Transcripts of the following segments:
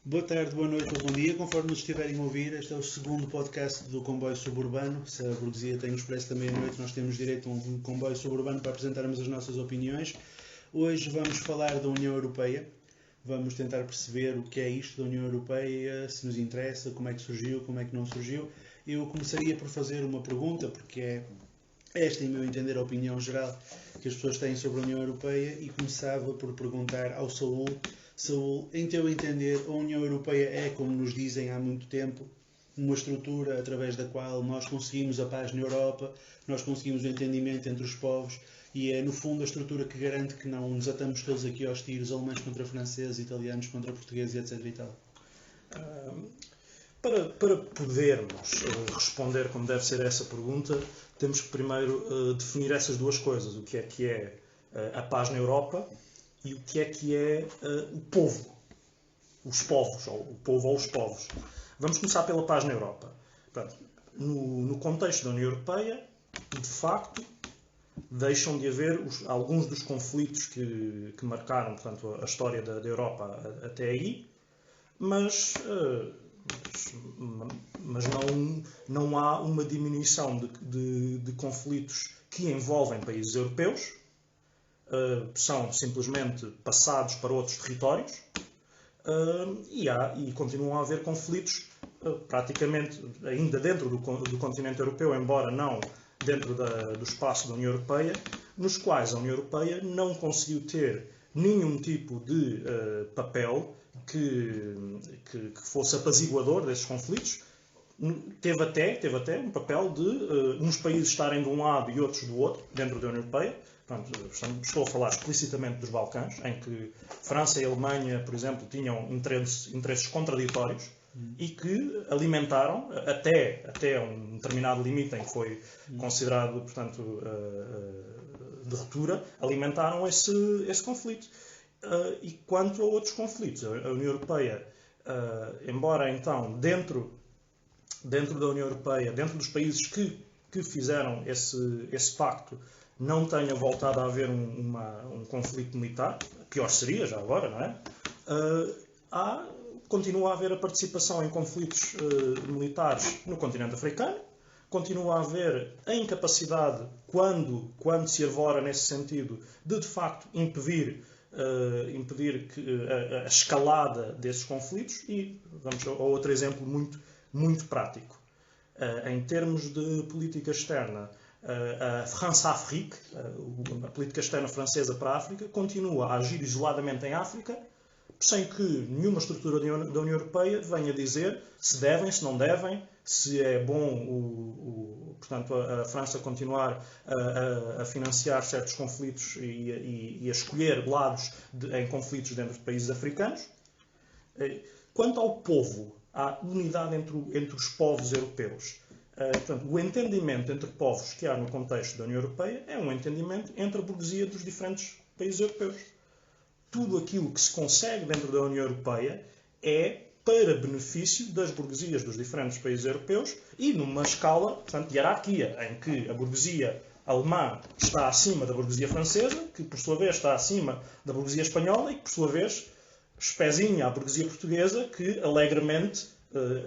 Boa tarde, boa noite ou bom dia, conforme nos estiverem a ouvir. Este é o segundo podcast do Comboio Suburbano. Se a burguesia tem o Expresso da meia-noite, nós temos direito a um comboio suburbano para apresentarmos as nossas opiniões. Hoje vamos falar da União Europeia. Vamos tentar perceber o que é isto da União Europeia, se nos interessa, como é que surgiu, como é que não surgiu. Eu começaria por fazer uma pergunta, porque é esta, em meu entender, a opinião geral que as pessoas têm sobre a União Europeia, e começava por perguntar ao Saúl. Saúl, em teu entender, a União Europeia é, como nos dizem há muito tempo, uma estrutura através da qual nós conseguimos a paz na Europa, nós conseguimos o entendimento entre os povos, e é, no fundo, a estrutura que garante que não nos atamos todos aqui aos tiros, alemães contra franceses, italianos contra portugueses, etc. e tal? Para podermos responder como deve ser essa pergunta, temos que primeiro definir essas duas coisas. O que é a paz na Europa e o que é o povo, os povos, ou o povo ou os povos. Vamos começar pela paz na Europa. Portanto, no contexto da União Europeia, de facto, deixam de haver alguns dos conflitos que marcaram, portanto, a história da Europa até aí, mas não há uma diminuição de conflitos que envolvem países europeus. São simplesmente passados para outros territórios, e continuam a haver conflitos praticamente ainda dentro do continente europeu, embora não dentro do espaço da União Europeia, nos quais a União Europeia não conseguiu ter nenhum tipo de papel que fosse apaziguador desses conflitos. Teve até um papel de uns países estarem de um lado e outros do outro, dentro da União Europeia. Portanto, estou a falar explicitamente dos Balcãs, em que França e Alemanha, por exemplo, tinham interesses contraditórios e que alimentaram, até um determinado limite em que foi considerado, portanto, de ruptura, alimentaram esse conflito. E quanto a outros conflitos, a União Europeia, embora então dentro da União Europeia, dentro dos países que fizeram esse pacto, não tenha voltado a haver um conflito militar, pior seria já agora, não é? Continua a haver a participação em conflitos militares no continente africano, continua a haver a incapacidade, quando se arvora nesse sentido, de facto impedir a escalada desses conflitos. E vamos a outro exemplo muito, muito prático. Em termos de política externa, a France-Afrique, a política externa francesa para a África, continua a agir isoladamente em África, sem que nenhuma estrutura da União Europeia venha dizer se devem, se não devem, se é bom portanto, a França continuar a financiar certos conflitos e a escolher lados em conflitos dentro de países africanos. Quanto ao povo, há unidade entre os povos europeus. Portanto, o entendimento entre povos que há no contexto da União Europeia é um entendimento entre a burguesia dos diferentes países europeus. Tudo aquilo que se consegue dentro da União Europeia é para benefício das burguesias dos diferentes países europeus e numa escala, portanto, de hierarquia, em que a burguesia alemã está acima da burguesia francesa, que por sua vez está acima da burguesia espanhola e que por sua vez espezinha a burguesia portuguesa, que alegremente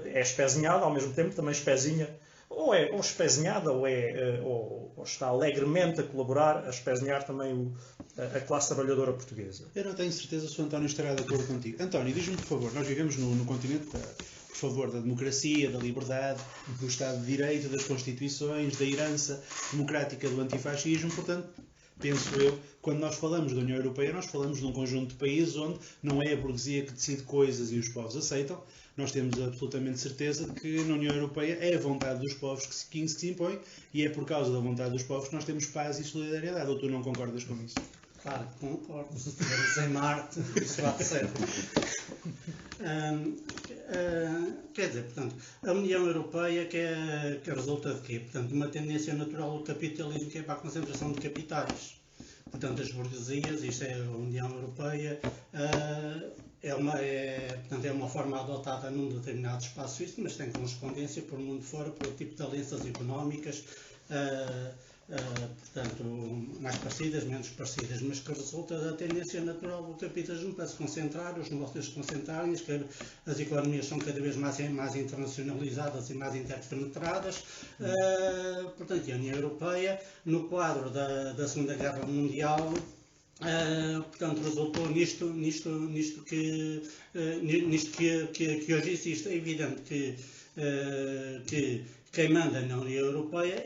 é espezinhada, ao mesmo tempo também espezinha, ou espezinhada, ou está alegremente a colaborar, a espezinhar também a classe trabalhadora portuguesa. Eu não tenho certeza se o António estará de acordo contigo. António, diz-me, por favor, nós vivemos no continente, por favor, da democracia, da liberdade, do Estado de Direito, das Constituições, da herança democrática do antifascismo. Portanto, penso eu, quando nós falamos da União Europeia, nós falamos de um conjunto de países onde não é a burguesia que decide coisas e os povos aceitam. Nós temos absolutamente certeza de que na União Europeia é a vontade dos povos que se impõe, e é por causa da vontade dos povos que nós temos paz e solidariedade. Ou tu não concordas com isso? Claro que concordo. Se estivermos em Marte, isso vai ser. Quer dizer, portanto, a União Europeia que resulta de quê? Portanto, uma tendência natural do capitalismo, que é para a concentração de capitais. Portanto, as burguesias, isto é a União Europeia, portanto, é uma forma adotada num determinado espaço físico, mas tem correspondência por mundo fora, por tipo de alianças económicas, portanto, mais parecidas, menos parecidas, mas que resulta da tendência natural do capitalismo para se concentrar, os negócios se concentrarem, que as economias são cada vez mais internacionalizadas e mais interpenetradas. Portanto, a União Europeia, no quadro da Segunda Guerra Mundial, portanto, resultou nisto que hoje existe. É evidente que quem manda na União Europeia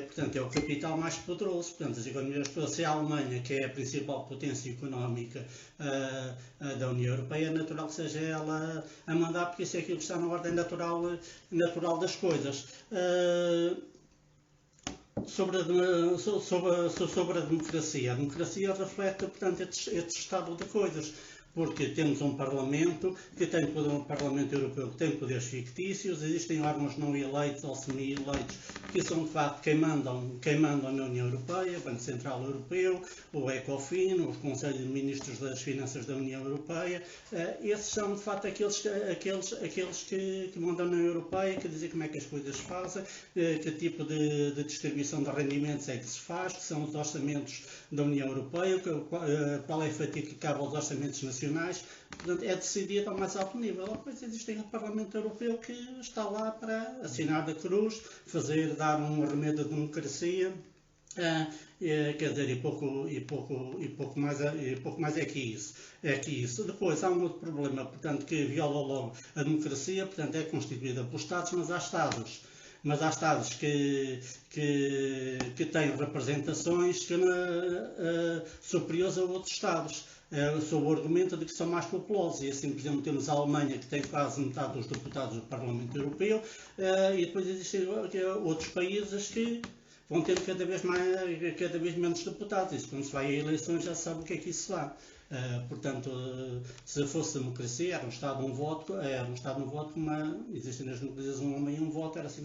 portanto, é o capital mais poderoso. Portanto, as economias, se a Alemanha, que é a principal potência económica da União Europeia, é natural que seja ela a mandar, porque isso é aquilo que está na ordem natural das coisas. Sobre a democracia reflete, portanto, este estado de coisas, porque temos um Parlamento que tem poder, um Parlamento Europeu que tem poderes fictícios, existem órgãos não eleitos ou semi-eleitos que são de facto quem mandam na União Europeia, o Banco Central Europeu, o ECOFIN, os Conselhos de Ministros das Finanças da União Europeia. Esses são de facto aqueles que mandam na União Europeia, que dizem como é que as coisas se fazem, que tipo de distribuição de rendimentos é que se faz, que são os orçamentos da União Europeia, qual é a fatia que cabe aos orçamentos nacionais. Portanto, é decidido ao mais alto nível. Depois existe o Parlamento Europeu que está lá para assinar da cruz, dar um remédio à democracia, quer dizer, e pouco mais é que isso. Depois há um outro problema, portanto, que viola logo a democracia, portanto, é constituída por Estados, mas há Estados que têm representações superiores a outros Estados, sob o argumento de que são mais populosos. E assim, por exemplo, temos a Alemanha, que tem quase metade dos deputados do Parlamento Europeu, e depois existem outros países que vão ter cada vez menos deputados. Isso, quando se vai a eleições, já se sabe o que é que isso dá. Portanto, se fosse democracia, era um Estado, um voto, existem nas democracias um homem e um voto, era assim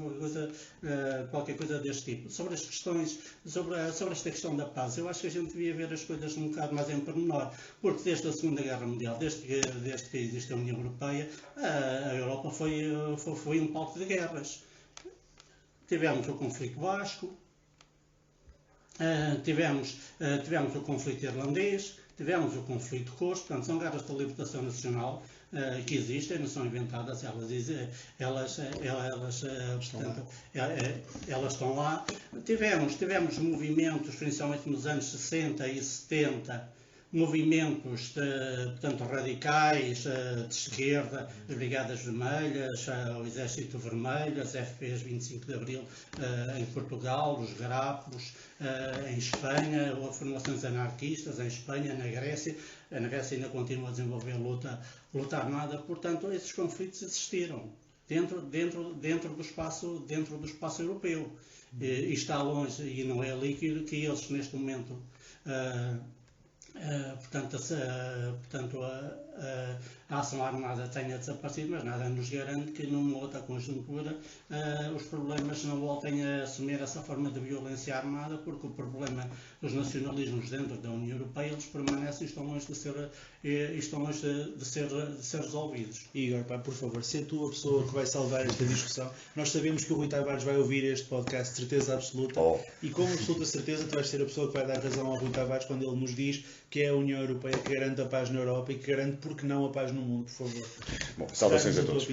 qualquer coisa deste tipo. Sobre as questões, sobre esta questão da paz, eu acho que a gente devia ver as coisas um bocado mais em pormenor, porque desde a Segunda Guerra Mundial, desde que existe a União Europeia, a Europa foi um palco de guerras. Tivemos o conflito basco, tivemos o conflito irlandês, tivemos o conflito corso. Portanto, são guerras de libertação nacional que existem, não são inventadas, elas estão lá. Tivemos movimentos, principalmente nos anos 60 e 70, movimentos portanto, radicais de esquerda, as Brigadas Vermelhas, o Exército Vermelho, as FPs 25 de Abril em Portugal, os Grapos em Espanha, ou formações anarquistas em Espanha, na Grécia. Na Grécia ainda continua a desenvolver luta armada. Portanto, esses conflitos existiram dentro do espaço europeu. E está longe, e não é líquido, que eles neste momento a ação armada tenha desaparecido, mas nada nos garante que numa outra conjuntura os problemas não voltem a assumir essa forma de violência armada, porque o problema dos nacionalismos dentro da União Europeia, eles permanecem e estão longe de ser resolvidos. Igor, por favor, se a tua pessoa que vai salvar esta discussão, nós sabemos que o Rui Tavares vai ouvir este podcast, certeza absoluta, e com absoluta certeza tu vais ser a pessoa que vai dar razão ao Rui Tavares quando ele nos diz que é a União Europeia que garante a paz na Europa e que garante, porque não, a paz no mundo, por favor. Bom, saudações a todos.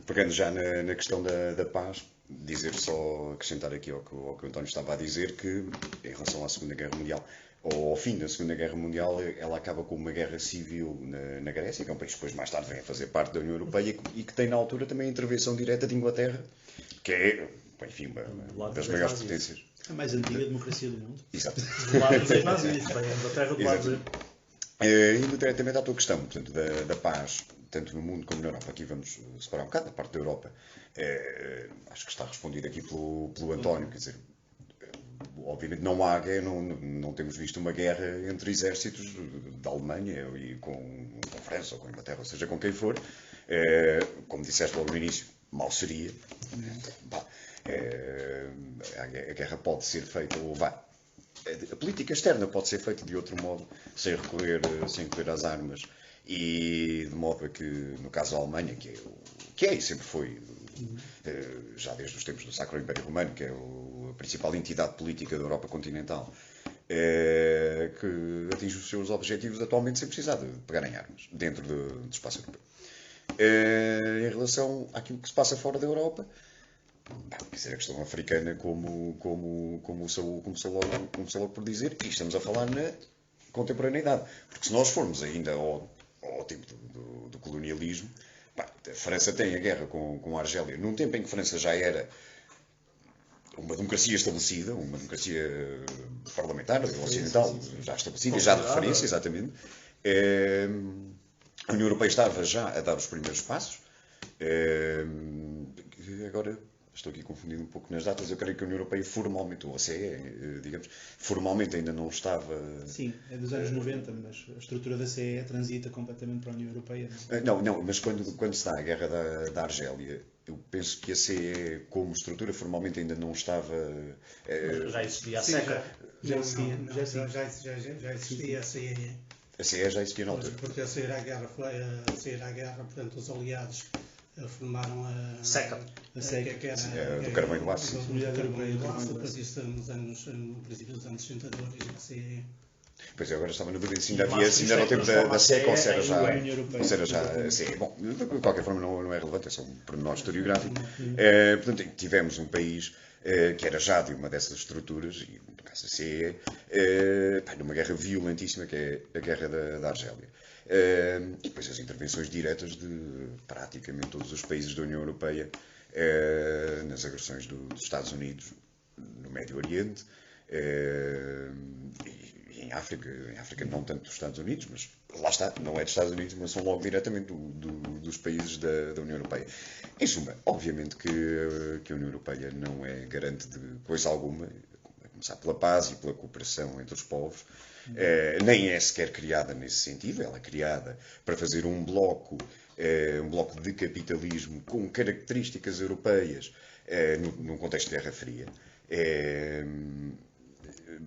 Pegando já na questão da paz, acrescentar aqui ao que o António estava a dizer, que em relação à Segunda Guerra Mundial, ou ao fim da Segunda Guerra Mundial, ela acaba com uma guerra civil na Grécia, que é um país que depois mais tarde vem a fazer parte da União Europeia e que tem na altura também a intervenção direta de Inglaterra, que é, enfim, uma das maiores potências. A mais antiga democracia do mundo. Exato. Do lado dos nazis, bem, a Inglaterra do lado indo diretamente à tua questão, portanto, da paz, tanto no mundo como na Europa. Aqui vamos separar um bocado a parte da Europa. Acho que está respondido aqui pelo António, quer dizer, obviamente não há guerra, não temos visto uma guerra entre exércitos da Alemanha e com a França ou com a Inglaterra, ou seja, com quem for. Como disseste logo no início, mal seria. A guerra pode ser feita, a política externa pode ser feita de outro modo, sem recorrer às armas E de modo a que, no caso da Alemanha, que é e sempre foi, já desde os tempos do Sacro Império Romano, que é a principal entidade política da Europa continental, que atinge os seus objetivos atualmente sem precisar de pegar em armas, dentro do espaço europeu. Em relação àquilo que se passa fora da Europa, quer dizer, a questão africana, como começou logo por dizer, e estamos a falar na contemporaneidade. Porque se nós formos ainda ao tempo do colonialismo, a França tem a guerra com a Argélia, num tempo em que a França já era uma democracia estabelecida, uma democracia parlamentar, ocidental, já estabelecida, já de referência, exatamente. A União Europeia estava já a dar os primeiros passos. Agora, estou aqui confundindo um pouco nas datas, eu creio que a União Europeia formalmente, ou a CE, digamos, formalmente ainda não estava... Sim, é dos anos 90, mas a estrutura da CE transita completamente para a União Europeia. Não, mas quando se dá a guerra da Argélia, eu penso que a CE, como estrutura, formalmente ainda não estava... Já existia a SECA. Já existia a CE. A CE já existia na altura. Porque a sair à guerra, portanto, os aliados formaram a SECA. A SECA, que era do Carmém do Aço. Do Carmém do Aço, depois isso no princípio dos anos 60 de origem da CE. Pois é, agora estava na dúvida se ainda era o tempo da SECA ou se era já a CE. Bom, de qualquer forma não é relevante, é só um pormenor historiográfico. Portanto, tivemos um país que era já de uma dessas estruturas, e no caso da CE, numa guerra violentíssima que é a guerra da Argélia. E depois as intervenções diretas de praticamente todos os países da União Europeia nas agressões dos Estados Unidos no Médio Oriente e em África não tanto dos Estados Unidos, mas lá está, não é dos Estados Unidos, mas são logo diretamente dos países da União Europeia. Em suma, obviamente que a União Europeia não é garante de coisa alguma, a começar pela paz e pela cooperação entre os povos, nem é sequer criada nesse sentido, ela é criada para fazer um bloco de capitalismo com características europeias num contexto de Guerra Fria.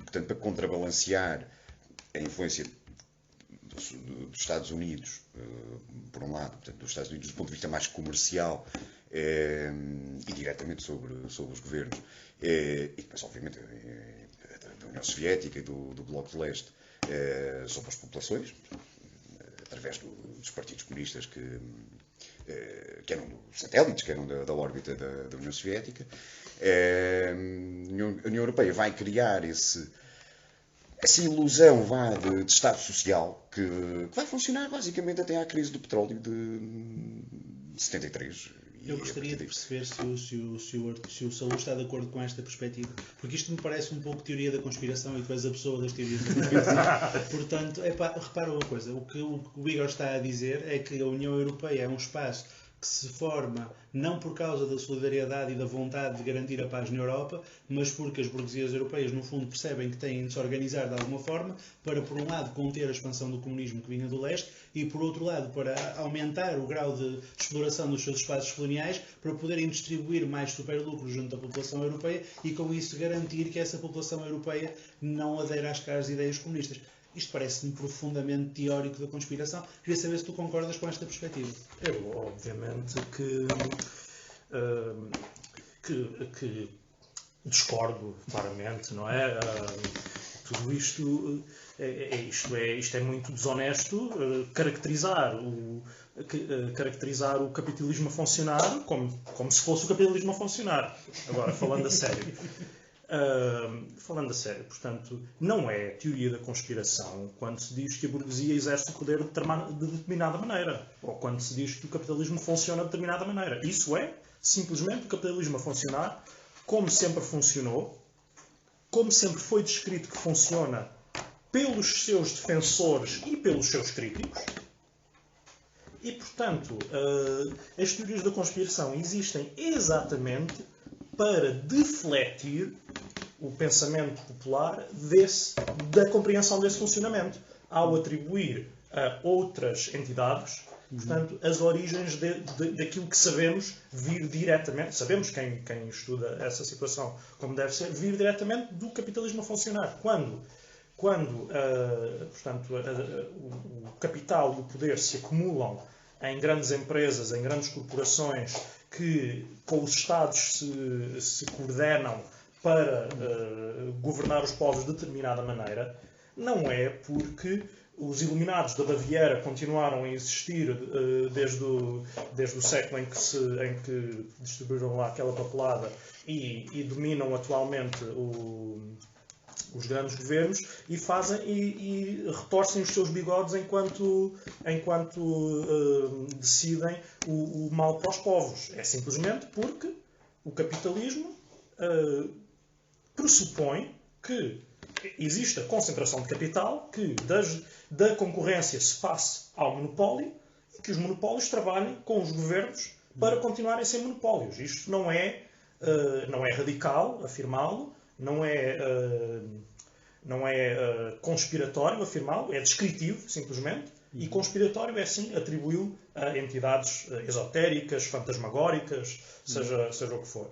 Portanto, para contrabalancear a influência dos Estados Unidos, por um lado, portanto, dos Estados Unidos do ponto de vista mais comercial e diretamente sobre os governos, e depois, obviamente, da União Soviética e do Bloco de Leste sobre as populações, através dos partidos comunistas que eram satélites, que eram da órbita da União Soviética. A União Europeia vai criar essa ilusão de Estado Social que vai funcionar basicamente até à crise do petróleo de 73. Eu gostaria de perceber se o Saúl está de acordo com esta perspectiva, porque isto me parece um pouco teoria da conspiração e tu és a pessoa das teorias da conspiração. Portanto, repara uma coisa, o que o Igor está a dizer é que a União Europeia é um espaço que se forma não por causa da solidariedade e da vontade de garantir a paz na Europa, mas porque as burguesias europeias, no fundo, percebem que têm de se organizar de alguma forma para, por um lado, conter a expansão do comunismo que vinha do leste e, por outro lado, para aumentar o grau de exploração dos seus espaços coloniais para poderem distribuir mais superlucros junto à população europeia e, com isso, garantir que essa população europeia não adere às caras ideias comunistas. Isto parece-me profundamente teórico da conspiração. Queria saber se tu concordas com esta perspectiva. Eu, obviamente, que discordo claramente, não é? Tudo isto é muito desonesto. Caracterizar o capitalismo a funcionar como se fosse o capitalismo a funcionar. Agora, falando a sério. Portanto, não é teoria da conspiração quando se diz que a burguesia exerce o poder de determinada maneira, ou quando se diz que o capitalismo funciona de determinada maneira. Isso é simplesmente o capitalismo a funcionar como sempre funcionou, como sempre foi descrito que funciona pelos seus defensores e pelos seus críticos. E, portanto, as teorias da conspiração existem exatamente para defletir o pensamento popular da compreensão desse funcionamento, ao atribuir a outras entidades, portanto, as origens daquilo que sabemos vir diretamente, sabemos quem estuda essa situação como deve ser, vir diretamente do capitalismo a funcionar. Quando quando portanto, o capital e o poder se acumulam em grandes empresas, em grandes corporações que com os Estados se coordenam para governar os povos de determinada maneira, não é porque os iluminados da Baviera continuaram a existir desde o século em que distribuíram lá aquela papelada e dominam atualmente os grandes governos e retorcem os seus bigodes enquanto decidem o mal para os povos. É simplesmente porque o capitalismo pressupõe que existe a concentração de capital, que da concorrência se passe ao monopólio e que os monopólios trabalhem com os governos para continuarem a ser monopólios. Isto não é radical afirmá-lo, não é conspiratório afirmá-lo, é descritivo, simplesmente, e conspiratório é, sim, atribuí-lo a entidades esotéricas, fantasmagóricas, seja o que for.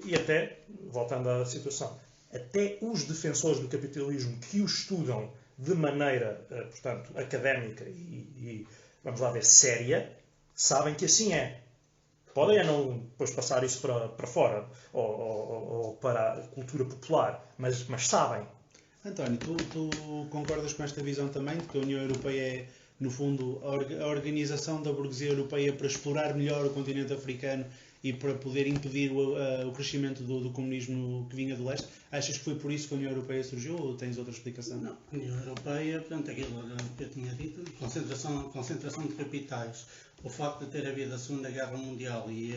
E até, voltando à situação, até os defensores do capitalismo que o estudam de maneira, portanto, académica e, vamos lá ver, séria, sabem que assim é. Podem não depois passar isso para fora ou para a cultura popular, mas sabem. António, tu concordas com esta visão também, de que a União Europeia é, no fundo, a organização da burguesia europeia para explorar melhor o continente africano e para poder impedir o crescimento do comunismo que vinha do leste? Achas que foi por isso que a União Europeia surgiu ou tens outra explicação? Não, a União Europeia, portanto, aquilo que eu tinha dito, concentração de capitais. O facto de ter havido a Segunda Guerra Mundial e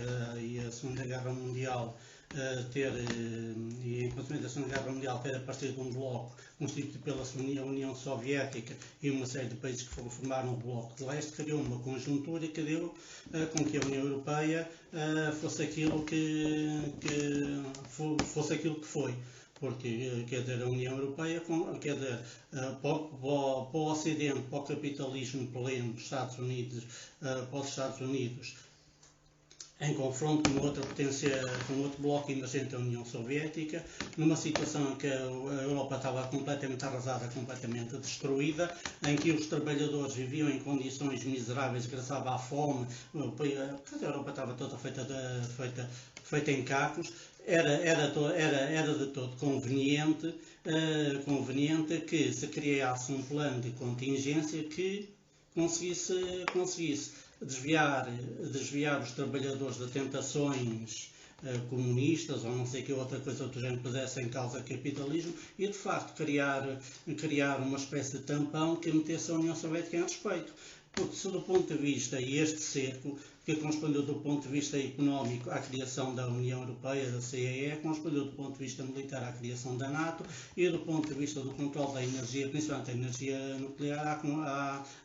a Segunda Guerra Mundial e a Segunda Guerra Mundial ter aparecido um bloco constituído pela União Soviética e uma série de países que formaram o Bloco de Leste, criou uma conjuntura que deu com que a União Europeia fosse aquilo que foi. Porque, quer dizer, a União Europeia, quer dizer, para o Ocidente, para o capitalismo pleno dos Estados Unidos, para os Estados Unidos, em confronto com outra potência, com outro bloco emergente, a União Soviética, numa situação em que a Europa estava completamente arrasada, completamente destruída, em que os trabalhadores viviam em condições miseráveis, graças à fome, a Europa estava toda feita em cacos. Era de todo conveniente que se criasse um plano de contingência que conseguisse desviar os trabalhadores de tentações comunistas ou não sei que outra coisa do género pusesse em causa o capitalismo e de facto criar uma espécie de tampão que metesse a União Soviética em respeito. Porque se do ponto de vista, e este cerco, que correspondeu do ponto de vista económico à criação da União Europeia, da CEE, correspondeu do ponto de vista militar à criação da NATO e do ponto de vista do controle da energia, principalmente a energia nuclear,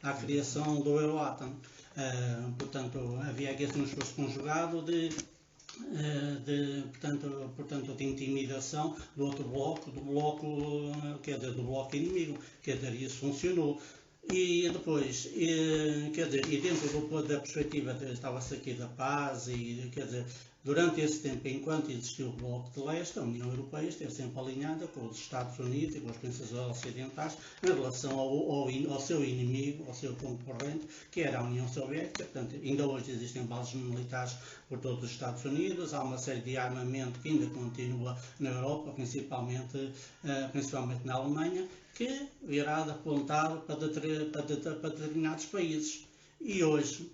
à criação do Euroatom. Portanto, havia aqui um esforço conjugado de intimidação do outro bloco, do bloco inimigo. Quer dizer, isso funcionou. E depois, dentro da perspectiva, estava-se aqui da paz, e quer dizer, durante esse tempo, enquanto existiu o Bloco de Leste, a União Europeia esteve sempre alinhada com os Estados Unidos e com as potências ocidentais em relação ao seu inimigo, ao seu concorrente, que era a União Soviética. Portanto, ainda hoje existem bases militares por todos os Estados Unidos, há uma série de armamento que ainda continua na Europa, principalmente na Alemanha, que virá apontado para determinados países. E hoje,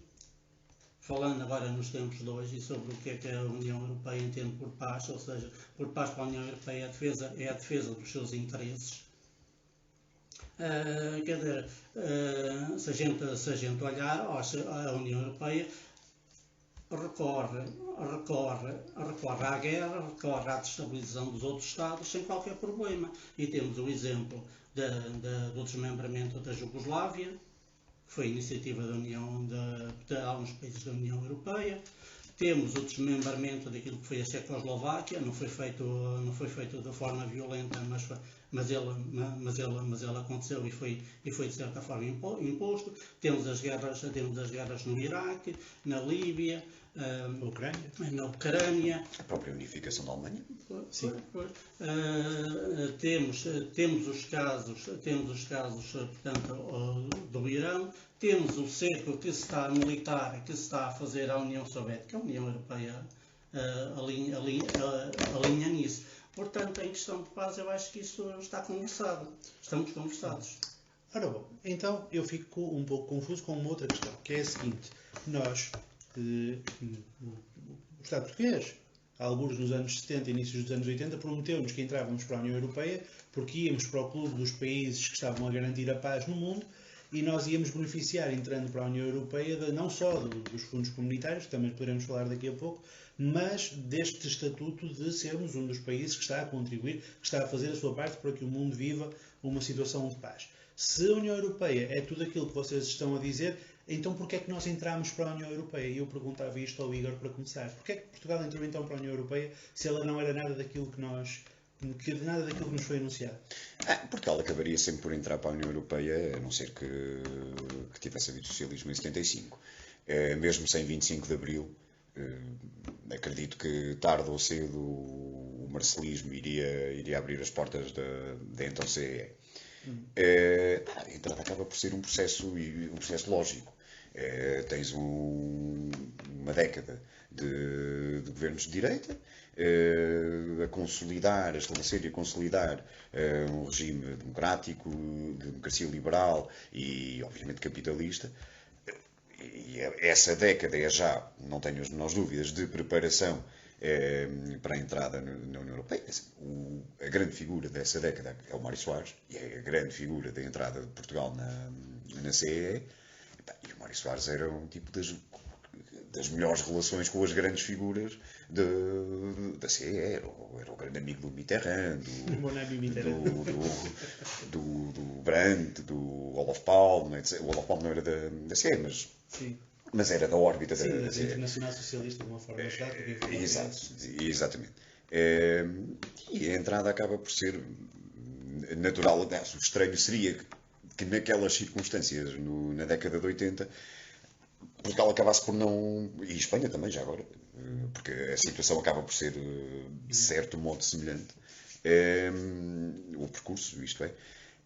falando agora nos tempos de hoje e sobre o que é que a União Europeia entende por paz, ou seja, por paz para a União Europeia é a defesa dos seus interesses. Quer dizer, se a gente olhar, a União Europeia recorre à guerra, recorre à destabilização dos outros Estados sem qualquer problema. E temos o exemplo do desmembramento da Jugoslávia, que foi iniciativa de alguns países da União Europeia. Temos o desmembramento daquilo que foi a Checoslováquia, não foi feito de forma violenta, mas ele aconteceu e foi de certa forma imposto. Temos as guerras no Iraque, na Líbia, na Ucrânia. A própria unificação da Alemanha. Sim. Temos os casos, portanto, do Irão. Temos o cerco militar que se está a fazer à União Soviética. A União Europeia alinha nisso. Portanto, em questão de paz, eu acho que isso está conversado. Estamos conversados. Ora bom, então eu fico um pouco confuso com uma outra questão, que é a seguinte. Nós, o Estado português, alguns nos anos 70 e inícios dos anos 80, prometeu-nos que entrávamos para a União Europeia porque íamos para o clube dos países que estavam a garantir a paz no mundo e nós íamos beneficiar, entrando para a União Europeia, não só dos fundos comunitários, que também poderemos falar daqui a pouco, mas deste estatuto de sermos um dos países que está a contribuir, que está a fazer a sua parte para que o mundo viva uma situação de paz. Se a União Europeia é tudo aquilo que vocês estão a dizer, então porquê é que nós entramos para a União Europeia? E eu perguntava isto ao Igor para começar. Porquê é que Portugal entrou então para a União Europeia se ela não era nada daquilo que nos foi anunciado? Portugal acabaria sempre por entrar para a União Europeia, a não ser que tivesse havido socialismo em 75. Mesmo sem 25 de Abril, acredito que tarde ou cedo o marcelismo iria abrir as portas da então CEE. A entrada acaba por ser um processo lógico. Tens uma década de governos de direita a estabelecer e a consolidar um regime democrático, de democracia liberal e obviamente capitalista. E essa década é já, não tenho as menores dúvidas, de preparação para a entrada na União Europeia. A grande figura dessa década é o Mário Soares, e é a grande figura da entrada de Portugal na CEE. E o Mário Soares era um tipo das melhores relações com as grandes figuras da CEE. Era o grande amigo do Mitterrand, do Brandt, do Olof Palme, etc. O Olof Palme não era da CEE, mas... Sim. Mas era da órbita da Internacional Socialista, de uma forma exatamente. E a entrada acaba por ser natural. O estranho seria que naquelas circunstâncias, na década de 80, Portugal acabasse por não... E Espanha também, já agora, porque a situação acaba por ser, de certo modo, semelhante. O percurso, isto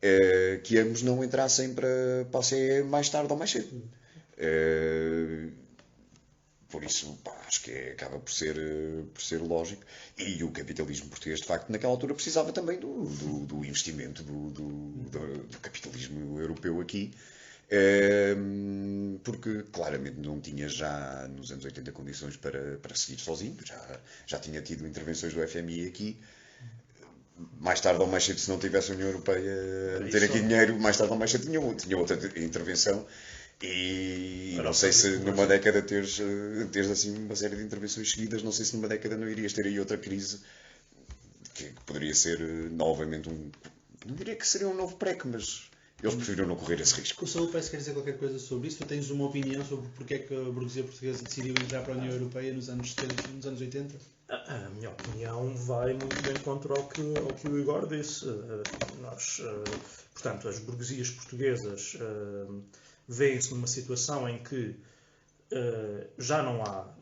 é, que ambos não entrassem para a CEE mais tarde ou mais cedo. Por isso, acho que acaba por ser lógico. E o capitalismo português, de facto, naquela altura precisava também do investimento do capitalismo europeu aqui, porque claramente não tinha já nos anos 80 condições para seguir sozinho. Já tinha tido intervenções do FMI aqui. Mais tarde ou mais cedo, se não tivesse a União Europeia a ter aqui dinheiro, mais tarde ou mais cedo tinha outra intervenção. E não sei se numa década teres assim uma série de intervenções seguidas, não sei se numa década não irias ter aí outra crise que poderia ser novamente não diria que seria um novo PREC, mas eles preferiram não correr esse risco. O Saúl parece que quer dizer qualquer coisa sobre isso. Tu tens uma opinião sobre porque é que a burguesia portuguesa decidiu entrar para a União Europeia nos anos 70, nos anos 80? A minha opinião vai muito bem contra ao que o Igor disse. Portanto, as burguesias portuguesas vêem-se numa situação em que já não há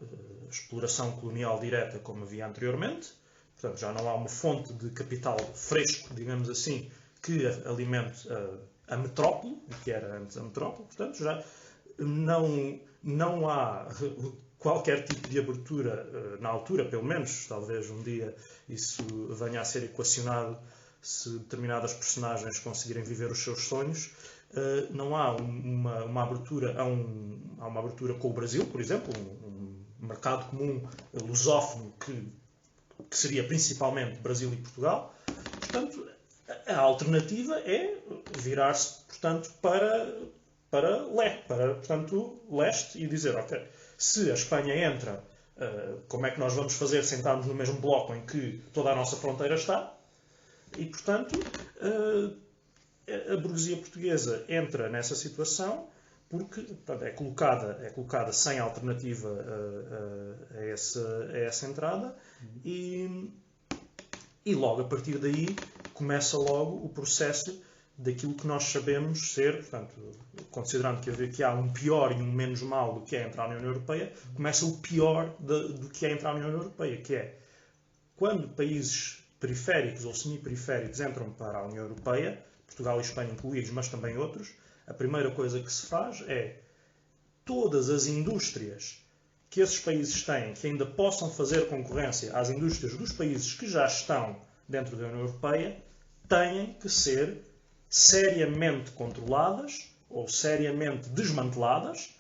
exploração colonial direta como havia anteriormente, portanto já não há uma fonte de capital fresco, digamos assim, que alimente a metrópole, que era antes a metrópole, portanto já não há qualquer tipo de abertura, na altura pelo menos, talvez um dia isso venha a ser equacionado se determinadas personagens conseguirem viver os seus sonhos. Não há uma abertura, há uma abertura com o Brasil, por exemplo, um mercado comum lusófono que seria principalmente Brasil e Portugal. Portanto, a alternativa é virar-se, portanto, para leste e dizer, ok, se a Espanha entra, como é que nós vamos fazer sentarmos no mesmo bloco em que toda a nossa fronteira está? E, portanto, a burguesia portuguesa entra nessa situação porque, portanto, é colocada sem alternativa a essa entrada e logo a partir daí começa logo o processo daquilo que nós sabemos ser, portanto, considerando que há um pior e um menos mau do que é entrar na União Europeia, começa o pior do que é entrar na União Europeia, que é quando países periféricos ou semi-periféricos entram para a União Europeia, Portugal e Espanha incluídos, mas também outros, a primeira coisa que se faz é todas as indústrias que esses países têm, que ainda possam fazer concorrência às indústrias dos países que já estão dentro da União Europeia, têm que ser seriamente controladas ou seriamente desmanteladas,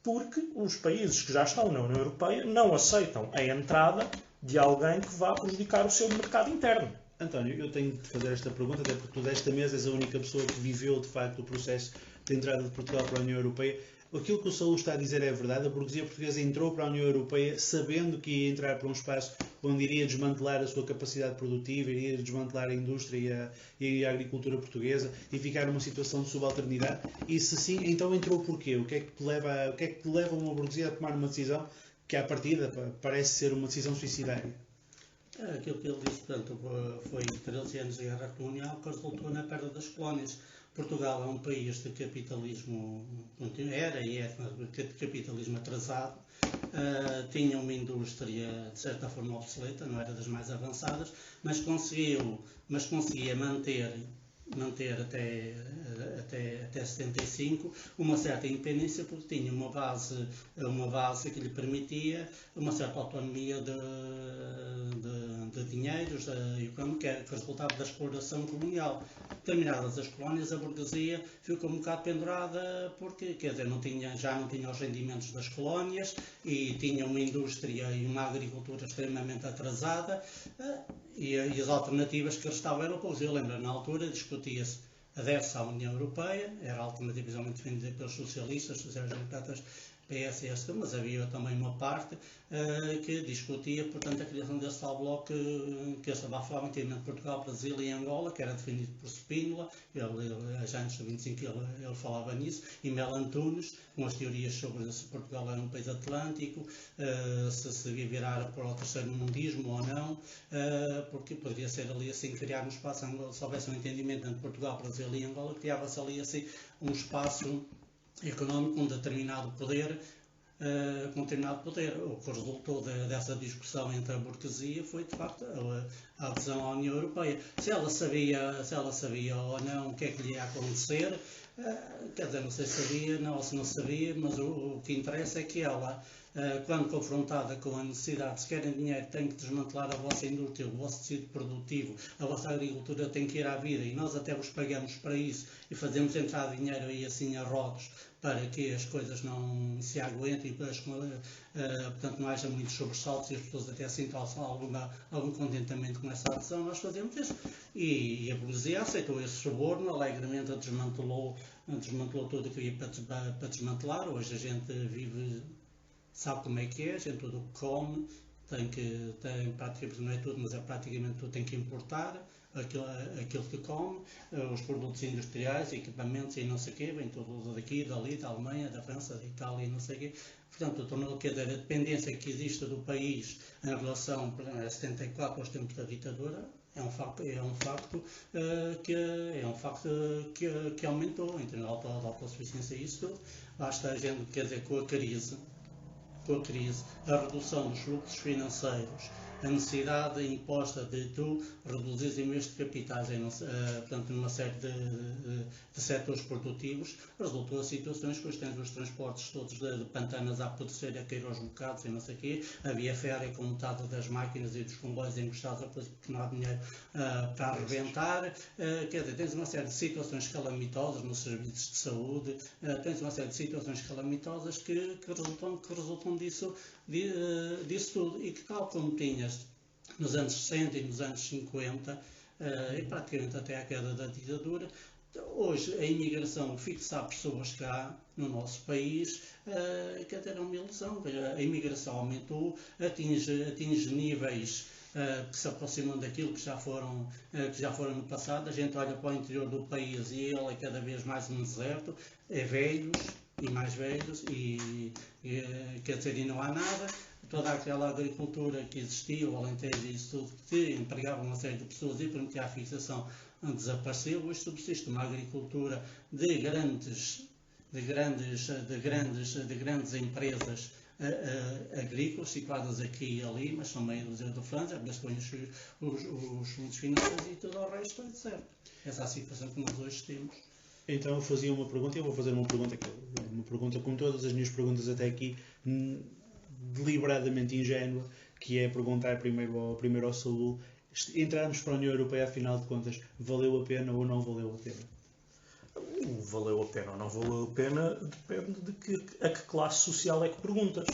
porque os países que já estão na União Europeia não aceitam a entrada de alguém que vá prejudicar o seu mercado interno. António, eu tenho de fazer esta pergunta, até porque tu desta mesa és a única pessoa que viveu de facto o processo de entrada de Portugal para a União Europeia. Aquilo que o Saúl está a dizer é verdade. A burguesia portuguesa entrou para a União Europeia sabendo que ia entrar para um espaço onde iria desmantelar a sua capacidade produtiva, iria desmantelar a indústria e a agricultura portuguesa e ficar numa situação de subalternidade. E se sim, então entrou porquê? O que é que leva uma burguesia a tomar uma decisão que à partida parece ser uma decisão suicidária? Aquilo que ele disse, portanto, foi 13 anos de guerra colonial que resultou na perda das colónias. Portugal é um país de capitalismo, era e é de capitalismo atrasado, tinha uma indústria de certa forma obsoleta, não era das mais avançadas, mas conseguia manter até 75 uma certa independência, porque tinha uma base que lhe permitia uma certa autonomia de dinheiros que resultava da exploração colonial. Terminadas as colónias, a burguesia ficou um bocado pendurada porque, quer dizer, já não tinha os rendimentos das colónias e tinha uma indústria e uma agricultura extremamente atrasada, e as alternativas que restavam eram poucas. Eu lembro, na altura, discutia-se adere-se à União Europeia, era alternativamente defendida pelos socialistas, sociais-democratas, PS e SD, mas havia também uma parte que discutia, portanto, a criação desse tal bloco que eu estava a falar, inclusive Portugal, Brasil e Angola, que era defendido por Spínola, já antes de 25 ele falava nisso, e Mel Antunes, com as teorias sobre se Portugal era um país atlântico, se devia virar para o terceiro mundismo ou não, porque poderia ser ali assim, criar um espaço, se houvesse um entendimento entre Portugal, Brasil e Angola, criava-se ali assim um espaço económico com determinado poder, O que resultou dessa discussão entre a burguesia foi, de facto, a adesão à União Europeia. Se ela sabia ou não o que é que lhe ia acontecer, quer dizer, não sei se sabia ou se não sabia, mas o que interessa é que ela, quando confrontada com a necessidade, se querem dinheiro, tem que desmantelar a vossa indústria, o vosso tecido produtivo, a vossa agricultura tem que ir à vida, e nós até vos pagamos para isso, e fazemos entrar dinheiro aí assim a rodos, para que as coisas não se aguentem, portanto não haja muitos sobressaltos e as pessoas até sintam algum contentamento com essa adesão, nós fazemos isso. E a burguesia aceitou esse suborno, alegremente desmantelou tudo o que ia para desmantelar. Hoje a gente sabe como é que é, a gente tudo come, praticamente, não é tudo, mas praticamente tudo tem que importar. Aquilo que come, os produtos industriais, equipamentos e não sei o quê, vem tudo daqui, dali, da Alemanha, da França, da Itália e não sei o quê. Portanto, tornou que a dependência que existe do país em relação a 74 aos tempos da ditadura é um facto que aumentou, em termos de autossuficiência e isso tudo. Basta a gente, quer dizer, com a crise, a redução dos fluxos financeiros, a necessidade imposta de tu reduzir os investimentos de capitais portanto, numa série de setores produtivos, resultou a situações que hoje temos os transportes todos de pantanas a apodrecer, a cair aos bocados e não sei o quê, havia férrea com metade das máquinas e dos comboios encostados a coisa porque não há dinheiro para arrebentar, quer dizer, tens uma série de situações calamitosas nos serviços de saúde, tens uma série de situações calamitosas que resultam disso tudo, e que tal como tinhas nos anos 60 e nos anos 50, e praticamente até à queda da ditadura, hoje a imigração fixar pessoas cá no nosso país, que até era uma ilusão, a imigração aumentou, atinge níveis que se aproximam daquilo que já foram no passado. A gente olha para o interior do país e ele é cada vez mais um deserto, é velhos e mais velhos, quer dizer, e não há nada. toda aquela agricultura que existia, o Alentejo e isso tudo, que empregava uma série de pessoas e permitia a fixação, desapareceu. Hoje subsiste uma agricultura de grandes empresas agrícolas situadas aqui e ali, mas são meio dúzia de franjas, apenas põem os fundos financeiros e tudo o resto é certo. Essa é a situação que nós hoje temos. Então eu fazia uma pergunta, e eu vou fazer uma pergunta como todas as minhas perguntas até aqui, deliberadamente ingênua, que é perguntar primeiro ao Saúl, entrarmos para a União Europeia, afinal de contas, valeu a pena ou não valeu a pena? O valeu a pena ou não valeu a pena depende de a que classe social é que perguntas.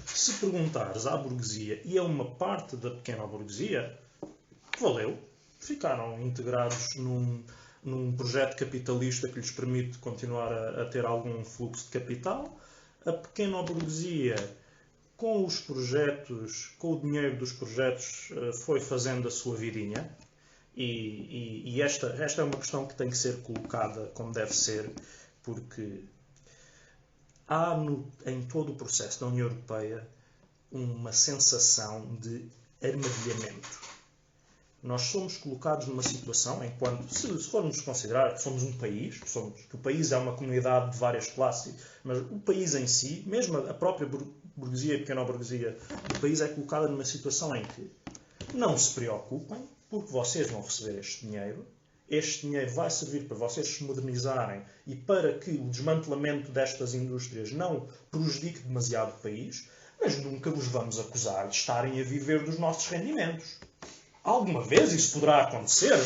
Se perguntares à burguesia, e a uma parte da pequena burguesia, valeu. Ficaram integrados num projeto capitalista que lhes permite continuar a ter algum fluxo de capital. A pequena burguesia, com os projetos, com o dinheiro dos projetos, foi fazendo a sua vidinha. E esta é uma questão que tem que ser colocada como deve ser, porque há em todo o processo da União Europeia uma sensação de armadilhamento. Nós somos colocados numa situação, enquanto, se formos considerar que somos um país, que o país é uma comunidade de várias classes, mas o país em si, mesmo a própria burguesia e pequena burguesia do país, é colocada numa situação em que não se preocupem, porque vocês vão receber este dinheiro vai servir para vocês se modernizarem e para que o desmantelamento destas indústrias não prejudique demasiado o país, mas nunca vos vamos acusar de estarem a viver dos nossos rendimentos. Alguma vez isso poderá acontecer.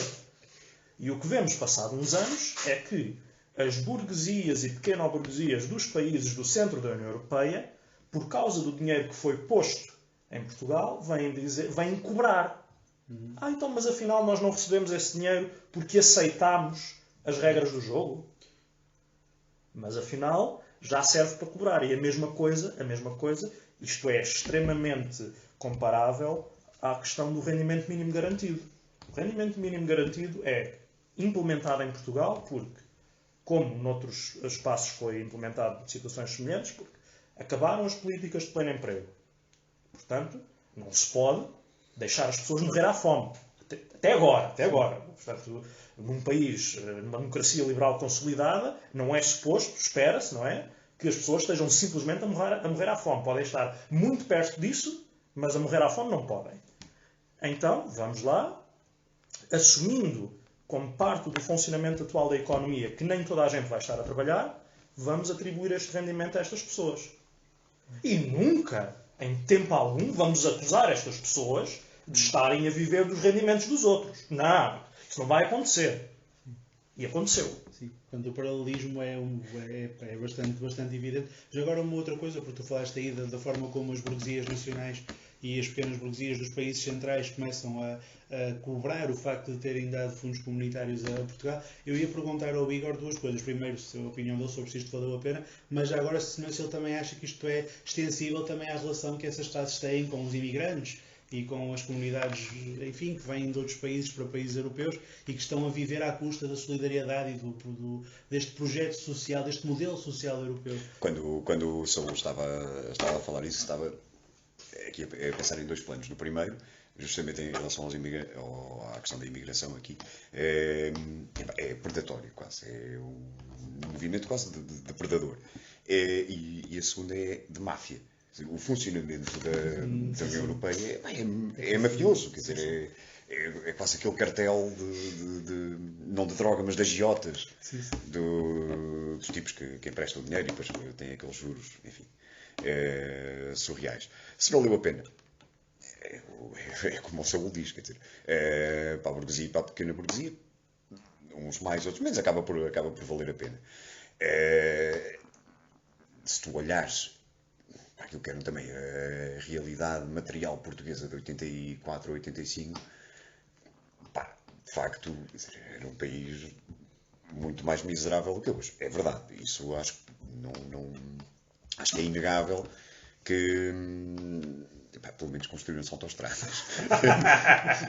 E o que vemos passado uns anos é que as burguesias e pequeno-burguesias dos países do centro da União Europeia, por causa do dinheiro que foi posto em Portugal, vêm cobrar. Então, mas afinal nós não recebemos esse dinheiro porque aceitámos as regras do jogo? Mas afinal já serve para cobrar. E a mesma coisa, isto é extremamente comparável à questão do rendimento mínimo garantido. O rendimento mínimo garantido é implementado em Portugal porque, como noutros espaços foi implementado em situações semelhantes, porque acabaram as políticas de pleno emprego. Portanto, não se pode deixar as pessoas morrer à fome. Até agora. Portanto, num país, numa democracia liberal consolidada, não é suposto, espera-se, não é, que as pessoas estejam simplesmente a morrer à fome. Podem estar muito perto disso, mas a morrer à fome não podem. Então, vamos lá, assumindo como parte do funcionamento atual da economia que nem toda a gente vai estar a trabalhar, vamos atribuir este rendimento a estas pessoas. E nunca, em tempo algum, vamos acusar estas pessoas de estarem a viver dos rendimentos dos outros. Não, isso não vai acontecer. E aconteceu. Sim, portanto, o paralelismo é bastante evidente. Mas agora uma outra coisa, porque tu falaste aí da forma como as burguesias nacionais e as pequenas burguesias dos países centrais começam a cobrar o facto de terem dado fundos comunitários a Portugal. Eu ia perguntar ao Igor duas coisas. Primeiro, se a opinião dele sobre se isto valeu a pena, mas já agora se ele também acha que isto é extensível também à relação que essas classes têm com os imigrantes e com as comunidades, enfim, que vêm de outros países para países europeus e que estão a viver à custa da solidariedade e deste projeto social, deste modelo social europeu. Quando o Saúl estava a falar isso, estava aqui a pensar em dois planos. No primeiro, justamente em relação à questão da imigração aqui, é predatório quase, é um movimento quase de predador. E a segunda é de máfia. O funcionamento da União Europeia é mafioso, quer dizer, é quase aquele cartel não de droga, mas de agiotas, dos tipos que emprestam dinheiro e depois têm aqueles juros, enfim, surreais. Se valeu a pena, é como o Saúl diz, quer dizer, para a burguesia e para a pequena burguesia, uns mais, outros menos, acaba por valer a pena. Se tu olhares aquilo que era também a realidade material portuguesa de 84 a 85, de facto, era um país muito mais miserável do que hoje. É verdade. Isso acho que é inegável que pelo menos construíram-se autoestradas.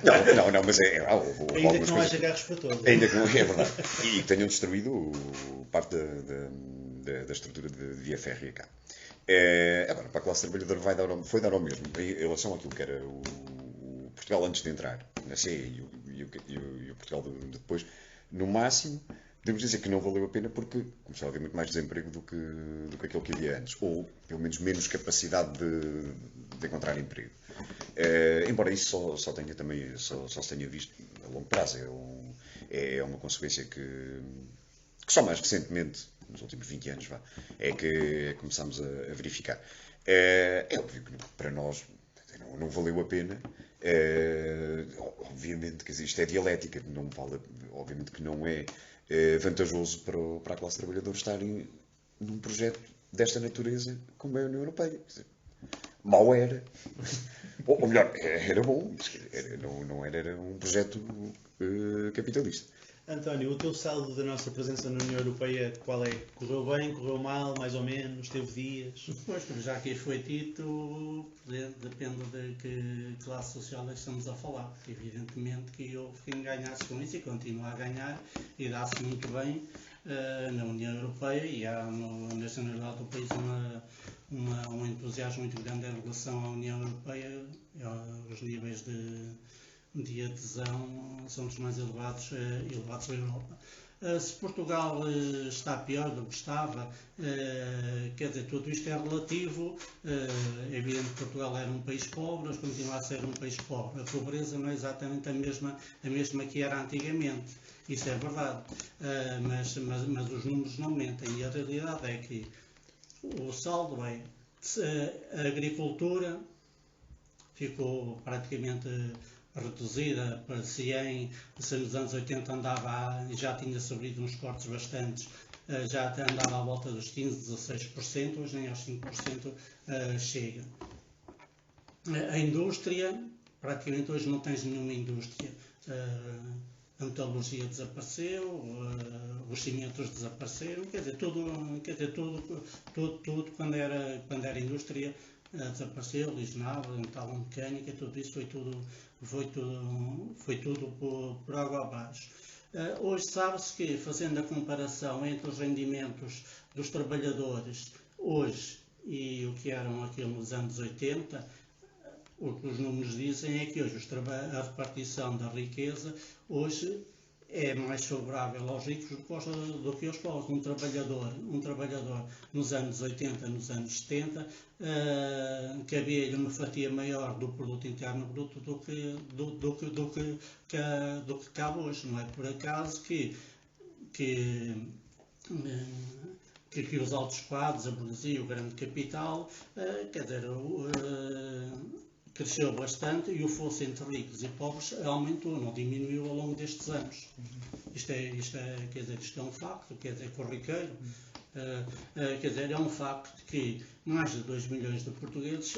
não, mas ainda que não haja carros para todos. Ainda que não, é verdade. E que tenham destruído parte da estrutura de via férrea cá. Agora, para a classe trabalhadora foi dar ao mesmo, em relação àquilo que era o Portugal antes de entrar na CE e o Portugal de depois, no máximo, podemos dizer que não valeu a pena porque começou a haver muito mais desemprego do que aquele que havia antes, ou pelo menos menos capacidade de encontrar emprego. Embora isso só se tenha visto a longo prazo, é uma consequência que só mais recentemente, nos últimos 20 anos, é que começamos a verificar. É óbvio que para nós não valeu a pena. Obviamente que isto é dialética, obviamente que não é vantajoso para a classe trabalhadora estar num projeto desta natureza como é a União Europeia. Quer dizer, mal era, ou melhor, era bom, era um projeto capitalista. António, o teu saldo da nossa presença na União Europeia, qual é? Correu bem, correu mal, mais ou menos, teve dias? Pois, como já aqui foi dito, depende de que classe social estamos a falar. Evidentemente que houve quem ganhasse com isso e continua a ganhar e dá-se muito bem na União Europeia e há na generalidade do país um entusiasmo muito grande em relação à União Europeia. Os níveis de adesão são dos mais elevados da Europa. Se Portugal está pior do que estava, quer dizer, tudo isto é relativo. É evidente que Portugal era um país pobre, mas continua a ser um país pobre. A pobreza não é exatamente a mesma que era antigamente. Isso é verdade. Mas os números não mentem. E a realidade é que o saldo é a agricultura ficou praticamente reduzida para se nos anos 80 andava já tinha sofrido uns cortes bastantes, já andava à volta dos 15%, 16%, hoje nem aos 5% chega. A indústria, praticamente hoje não tens nenhuma indústria. A metalurgia desapareceu, os cimentos desapareceram, quer dizer, tudo quando era indústria desapareceu, lesionava, metalomecânica, tudo isso foi tudo por água abaixo. Hoje sabe-se que, fazendo a comparação entre os rendimentos dos trabalhadores hoje e o que eram aquilo nos anos 80, o que os números dizem é que hoje a repartição da riqueza hoje é mais favorável aos ricos do que aos pobres. Um trabalhador nos anos 80, nos anos 70, cabia-lhe uma fatia maior do produto interno bruto do que cabe hoje. Não é por acaso que os altos quadros, a burguesia, o grande capital, quer dizer, cresceu bastante e o fosso entre ricos e pobres aumentou, não diminuiu ao longo destes anos. Isto é um facto, quer dizer, corriqueiro. Quer dizer, é um facto que mais de 2 milhões de portugueses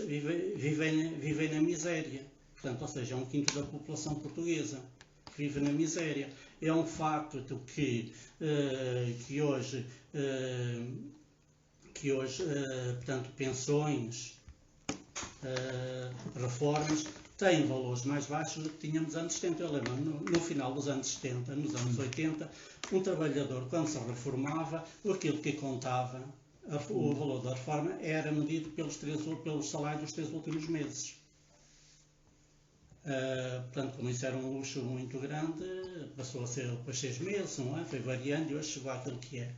vivem na miséria. Portanto, ou seja, é 1/5 da população portuguesa que vive na miséria. É um facto que hoje, portanto, pensões, reformas têm valores mais baixos do que tínhamos nos anos 70. Eu lembro, no final dos anos 70, nos anos 80, um trabalhador, quando se reformava, aquilo que contava, o valor da reforma, era medido pelos salários dos 3 últimos meses. Portanto, como isso era um luxo muito grande, passou a ser depois 6 meses, não é? Foi variando e hoje chegou àquilo que é.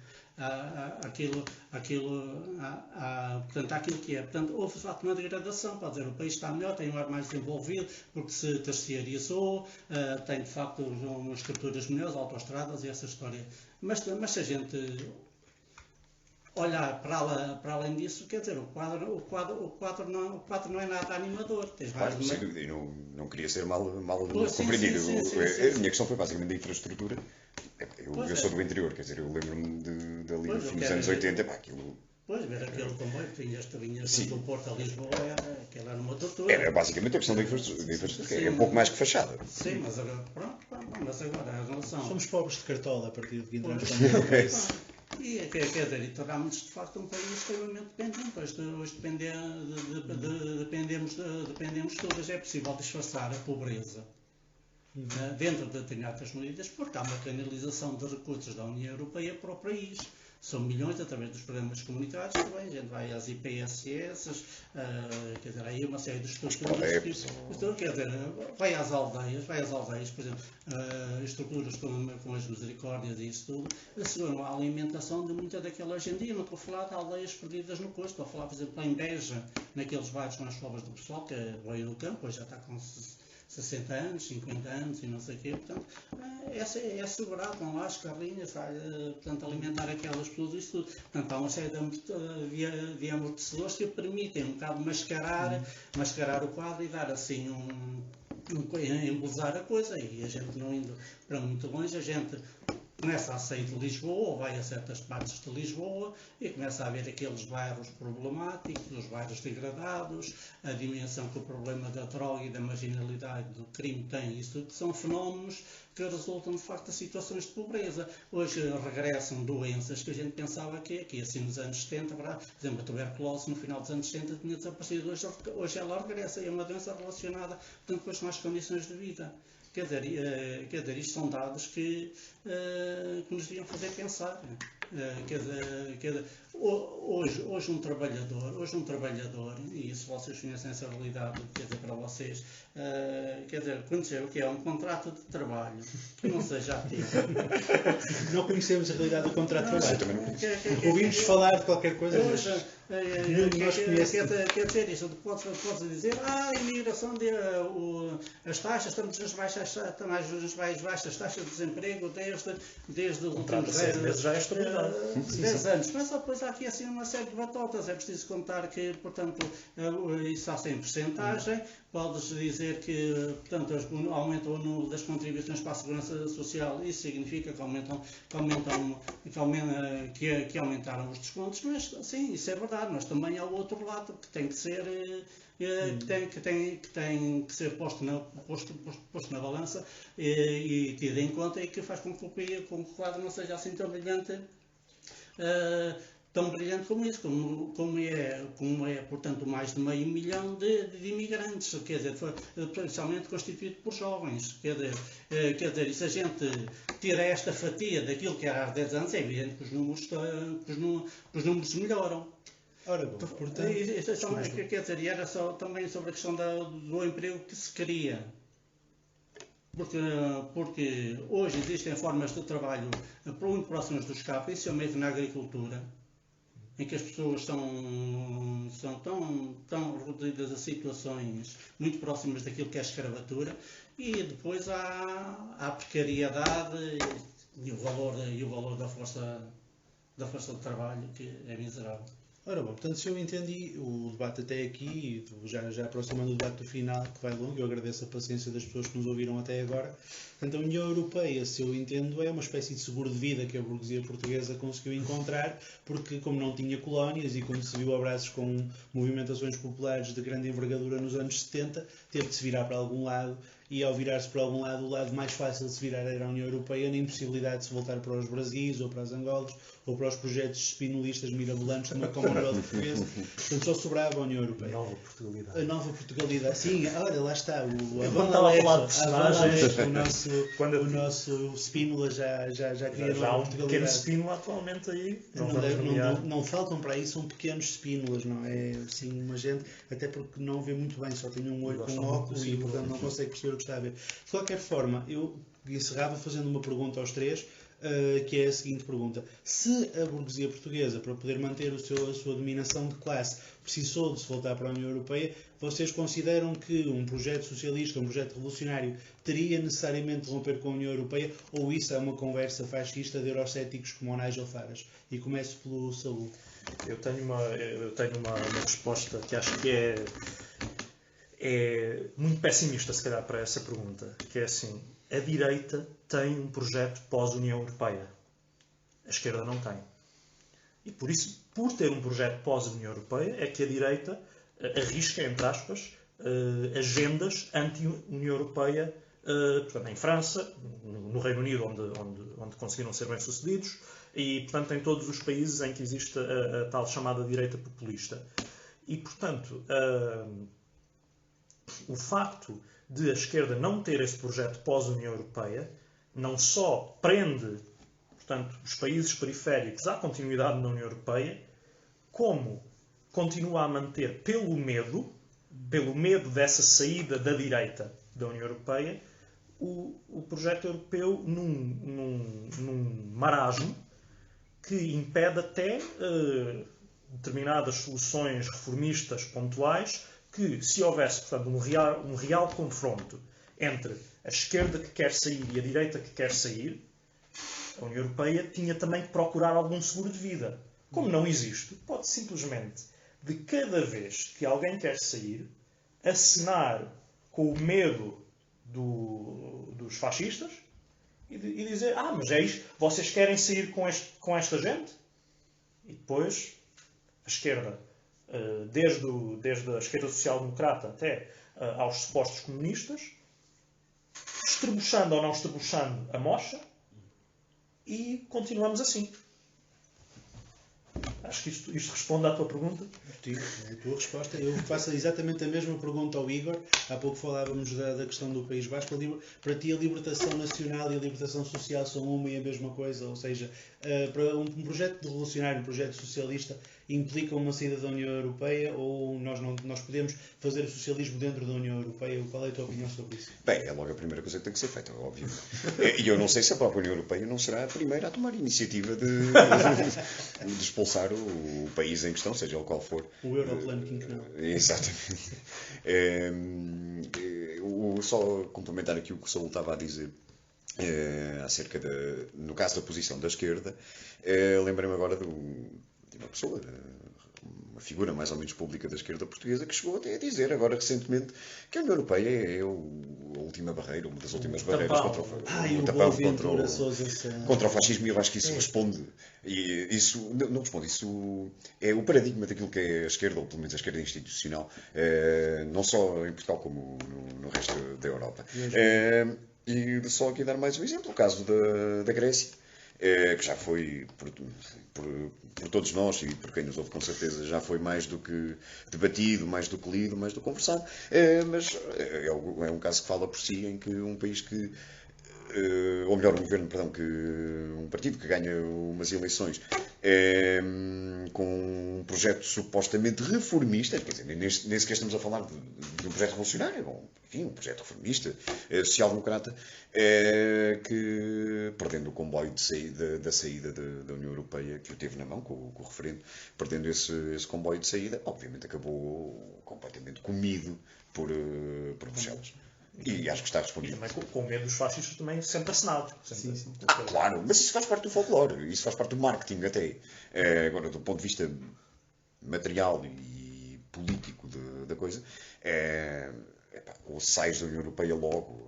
Portanto, aquilo que é. Portanto, houve de facto uma degradação, pode dizer, o país está melhor, tem um ar mais desenvolvido, porque se terciarizou, tem de facto umas estruturas melhores, autoestradas e essa história. Mas se a gente olhar para além disso, quer dizer, o quadro não é nada animador. Eu não queria ser mal compreendido. A minha questão foi basicamente da infraestrutura. Eu sou do interior, quer dizer, eu lembro-me dali no fim dos anos 80, aquilo... Pois, ver aquele comboio que vinhas do Porto a Lisboa, aquela era uma tortura. Era basicamente a questão da infraestrutura, é um pouco mais que fachada. Sim, mas agora, a relação... Somos pobres de cartola a partir de que entramos na União Europeia. E quer dizer, e tornámos-nos de facto um país extremamente dependente. Hoje dependemos todas. É possível disfarçar a pobreza dentro de determinadas medidas, porque há uma canalização de recursos da União Europeia para o país. são milhões através dos programas comunitários, também a gente vai às IPSS, quer dizer, aí uma série de estruturas, quer dizer, vai às aldeias, por exemplo, estruturas com as misericórdias e isso tudo, asseguram a alimentação de muita daquela gente. Eu não estou a falar de aldeias perdidas no costo, estou a falar, por exemplo, em Beja, naqueles bairros com as escolas do pessoal, que veio do campo, hoje já está com 60 anos, 50 anos e não sei o quê, portanto, é assegurar, estão lá as carrinhas, portanto, alimentar aquelas pessoas, isso tudo. Portanto, há uma série de amortecedores que permitem um bocado mascarar o quadro e dar assim embelezar a coisa, e a gente não indo para muito longe, a gente começa a sair de Lisboa, ou vai a certas partes de Lisboa, e começa a ver aqueles bairros problemáticos, os bairros degradados, a dimensão que o problema da droga e da marginalidade do crime tem, isso tudo são fenómenos que resultam de facto de situações de pobreza. Hoje regressam doenças que a gente pensava que assim nos anos 70, verdade? Por exemplo, a tuberculose no final dos anos 70 tinha desaparecido, hoje ela regressa, e é uma doença relacionada, portanto, com as más condições de vida. Quer dizer, isto são dados que nos deviam fazer pensar. Hoje um trabalhador, e isso vocês conhecem essa realidade, quer dizer, para vocês, conhecer o que é um contrato de trabalho que não seja ativo. Não conhecemos a realidade do contrato de trabalho. Ouvimos falar de qualquer coisa, mas quer dizer, isto pode dizer, a imigração, as taxas, estamos nas baixas taxas de desemprego desde os últimos 10 meses já é estabilidade. 10 anos. Mas depois há aqui assim uma série de batotas. É preciso contar que, portanto, isso há sempre percentagem. Podes dizer que, portanto, aumenta o número das contribuições para a segurança social. Isso significa que aumentaram os descontos. Mas, sim, isso é verdade. Mas também há o outro lado que tem que ser... que tem que ser posto na balança e tido em conta, e que faz com que o quadro não seja assim tão brilhante como isso, como é, portanto, mais de 500 mil de imigrantes, quer dizer, principalmente constituído por jovens, quer dizer, e se a gente tira esta fatia daquilo que era há 10 anos, é evidente que os números melhoram. Ora bom, portanto... Quer dizer, e era só também sobre a questão do emprego que se queria. Porque hoje existem formas de trabalho muito próximas do escape, principalmente na agricultura, em que as pessoas são tão reduzidas a situações muito próximas daquilo que é a escravatura, e depois há a precariedade e o valor da força de trabalho, que é miserável. Ora bom, portanto, se eu entendi o debate até aqui, já aproximando o debate do final, que vai longo, eu agradeço a paciência das pessoas que nos ouviram até agora. Portanto, a União Europeia, se eu entendo, é uma espécie de seguro de vida que a burguesia portuguesa conseguiu encontrar, porque como não tinha colónias e como se viu a braços com movimentações populares de grande envergadura nos anos 70, teve de se virar para algum lado, e ao virar-se para algum lado, o lado mais fácil de se virar era a União Europeia, na impossibilidade de se voltar para os Brasis, ou para as Angolas, ou para os projetos espinolistas mirabolantes de uma Commonwealth portuguesa. Portanto, só sobrava a União Europeia. A nova Portugalidade. Sim, olha, lá está. O nosso Spínola já queria já há um pequeno Spínola atualmente aí. Não faltam para aí, são pequenos Spínolas, não é? Assim, uma gente, até porque não vê muito bem, só tem um olho com óculos e, portanto, não consegue perceber o que está a ver. De qualquer forma, eu encerrava fazendo uma pergunta aos três, que é a seguinte pergunta: se a burguesia portuguesa, para poder manter a sua dominação de classe, precisou de se voltar para a União Europeia, vocês consideram que um projeto socialista, um projeto revolucionário, teria necessariamente de romper com a União Europeia, ou isso é uma conversa fascista de eurocéticos como o Nigel Farage? E começo pelo Saúl. Eu tenho uma resposta que acho que é muito pessimista, se calhar, para essa pergunta, que é assim: a direita tem um projeto pós-União Europeia. A esquerda não tem. E por isso, por ter um projeto pós-União Europeia, é que a direita arrisca, entre aspas, agendas anti-União Europeia, portanto, em França, no Reino Unido, onde conseguiram ser bem-sucedidos, e, portanto, em todos os países em que existe a tal chamada direita populista. E, portanto, o facto de a esquerda não ter esse projeto pós-União Europeia não só prende, portanto, os países periféricos à continuidade na União Europeia, como continua a manter, pelo medo dessa saída da direita da União Europeia, o projeto europeu num marasmo que impede até determinadas soluções reformistas pontuais, que se houvesse, portanto, um real confronto entre a esquerda que quer sair e a direita que quer sair, a União Europeia tinha também que procurar algum seguro de vida. Como não existe, pode simplesmente, de cada vez que alguém quer sair, acenar com o medo dos fascistas e dizer: mas é isto, vocês querem sair com esta gente? E depois a esquerda, desde a esquerda social-democrata até aos supostos comunistas, estrebuchando ou não estrebuchando a mocha, e continuamos assim. Acho que isto responde à tua pergunta. A tua resposta. Eu faço exatamente a mesma pergunta ao Igor. Há pouco falávamos da questão do País Basco. Para ti, a libertação nacional e a libertação social são uma e a mesma coisa? Ou seja, para um projeto revolucionário, um projeto socialista, implica uma saída da União Europeia, ou nós podemos fazer o socialismo dentro da União Europeia? Qual é a tua opinião sobre isso? Bem, é logo a primeira coisa que tem que ser feita, obviamente. E eu não sei se a própria União Europeia não será a primeira a tomar a iniciativa de expulsar o país em questão, seja ele qual for. O Europlanking, não. Exatamente. Só complementar aqui o que o Saúl estava a dizer acerca no caso da posição da esquerda, lembrei-me agora de uma pessoa, uma figura mais ou menos pública da esquerda portuguesa, que chegou até a dizer agora recentemente que a União Europeia é a última barreira, uma das últimas barreiras contra o fascismo, e eu acho que isso responde, e isso não responde, isso é o paradigma daquilo que é a esquerda, ou pelo menos a esquerda institucional, não só em Portugal como no resto da Europa. E só aqui dar mais um exemplo, o caso da Grécia, que já foi, por todos nós e por quem nos ouve com certeza, já foi mais do que debatido, mais do que lido, mais do que conversado, mas é um caso que fala por si, em que um país que, ou melhor, um governo, perdão, um partido que ganha umas eleições com um projeto supostamente reformista, quer dizer, nem sequer estamos a falar de um projeto revolucionário, enfim, um projeto reformista, social-democrata, que, perdendo o comboio da saída da União Europeia, que o teve na mão, com o referendo, perdendo esse comboio de saída, obviamente acabou completamente comido por Bruxelas. E acho que está respondido. E também com medo dos fascistas também sempre assinado. Sim. Claro, mas isso faz parte do folclore, isso faz parte do marketing até. Agora, do ponto de vista material e político da coisa, ou sais da União Europeia logo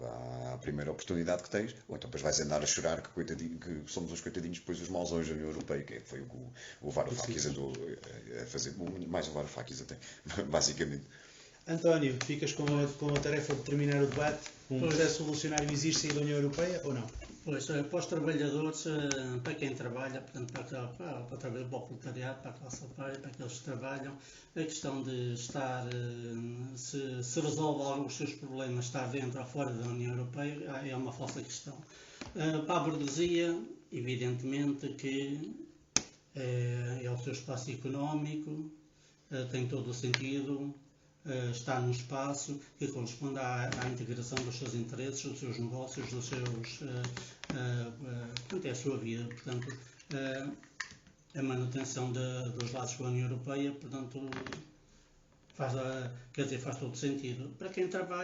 à primeira oportunidade que tens, ou então depois vais andar a chorar que somos os coitadinhos, depois os mauzões da União Europeia, que foi o que o Varoufakis andou a fazer, mais o Varoufakis até, basicamente. António, ficas com a tarefa de terminar o debate? Um processo revolucionário existe sair da União Europeia ou não? Pois, para os trabalhadores, para quem trabalha, portanto, para o proletariado, para a classe operária, para aqueles que trabalham, a questão de estar, se resolve alguns dos seus problemas, estar dentro ou fora da União Europeia, é uma falsa questão. Para a burguesia, evidentemente que é o seu espaço económico, tem todo o sentido. Está num espaço que corresponde à integração dos seus interesses, dos seus negócios, portanto, é a sua vida. Portanto, a manutenção dos laços com a União Europeia, portanto, faz todo sentido. Para quem trabalha,